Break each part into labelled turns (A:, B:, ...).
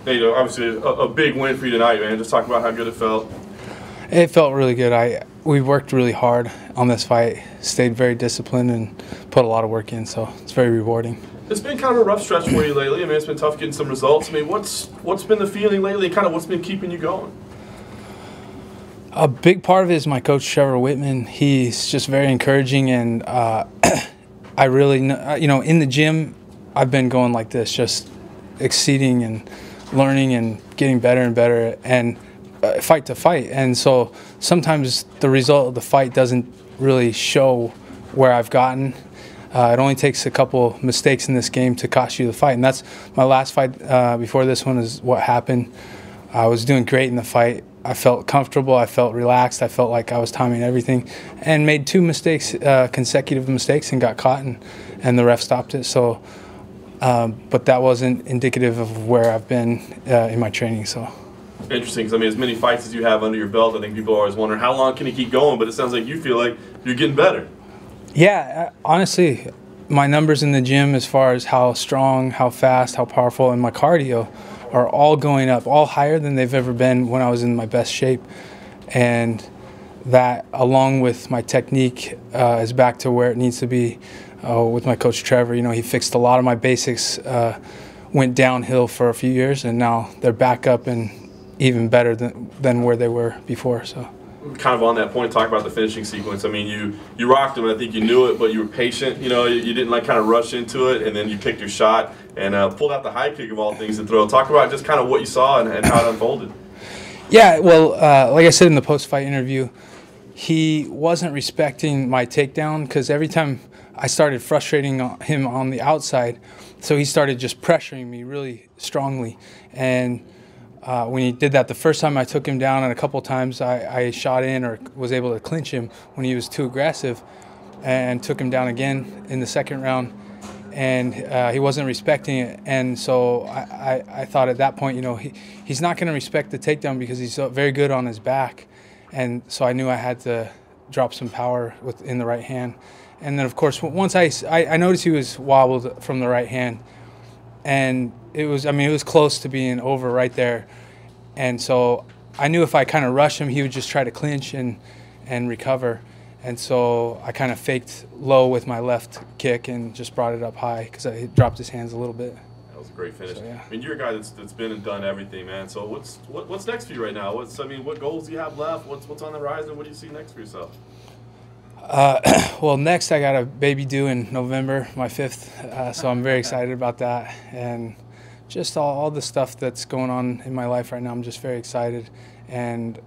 A: Hey, obviously a big win for you tonight, man. Just talk about how good it felt.
B: It felt really good. We worked really hard on this fight, stayed very disciplined, and put a lot of work in, so it's very rewarding.
A: It's been kind of a rough stretch for you lately. I mean, it's been tough getting some results. I mean, what's been the feeling lately? Kind of what's been keeping you going?
B: A big part of it is my coach, Trevor Whitman. He's just very encouraging, and I really, in the gym, I've been going like this, just exceeding and learning and getting better and better, and fight to fight. And so sometimes the result of the fight doesn't really show where I've gotten. It only takes a couple mistakes in this game to cost you the fight, and that's my last fight before this one is what happened. I was doing great in the fight. I felt comfortable, I felt relaxed, I felt like I was timing everything, and made two mistakes, consecutive mistakes, and got caught, and the ref stopped it. So, but that wasn't indicative of where I've been in my training. So.
A: Interesting, because I mean, as many fights as you have under your belt, I think people are always wondering how long can you keep going, but it sounds like you feel like you're getting better.
B: Yeah, honestly, my numbers in the gym as far as how strong, how fast, how powerful, and my cardio are all going up, all higher than they've ever been when I was in my best shape. And that, along with my technique, is back to where it needs to be with my coach Trevor. You know, he fixed a lot of my basics, went downhill for a few years, and now they're back up and even better than where they were before. So.
A: Kind of on that point, talk about the finishing sequence. I mean, you rocked him. I think you knew it, but you were patient. You know, you didn't like kind of rush into it, and then you picked your shot and pulled out the high kick of all things to throw. Talk about just kind of what you saw and how it unfolded.
B: Yeah, well, like I said in the post-fight interview, he wasn't respecting my takedown because every time I started frustrating him on the outside, so he started just pressuring me really strongly. And when he did that the first time, I took him down, and a couple times I shot in or was able to clinch him when he was too aggressive, and took him down again in the second round, and he wasn't respecting it. And so I thought at that point, you know, he's not going to respect the takedown because he's very good on his back, and so I knew I had to drop some power in the right hand. And then, of course, once I noticed he was wobbled from the right hand, and it was close to being over right there. And so I knew if I kind of rushed him, he would just try to clinch and recover. And so I kind of faked low with my left kick and just brought it up high because I dropped his hands a little bit.
A: That was a great finish.
B: So, yeah.
A: I mean, you're a guy that's been and done everything, man. So what's next for you right now? What goals do you have left? What's on the horizon? What do you see next for yourself?
B: Well, next I got a baby due in November, my 5th, so I'm very excited about that, and just all the stuff that's going on in my life right now. I'm just very excited, and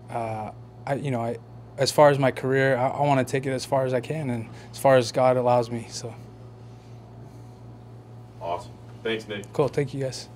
B: as far as my career, I want to take it as far as I can, and as far as God allows me. So.
A: Awesome. Thanks, Nick.
B: Cool. Thank you, guys.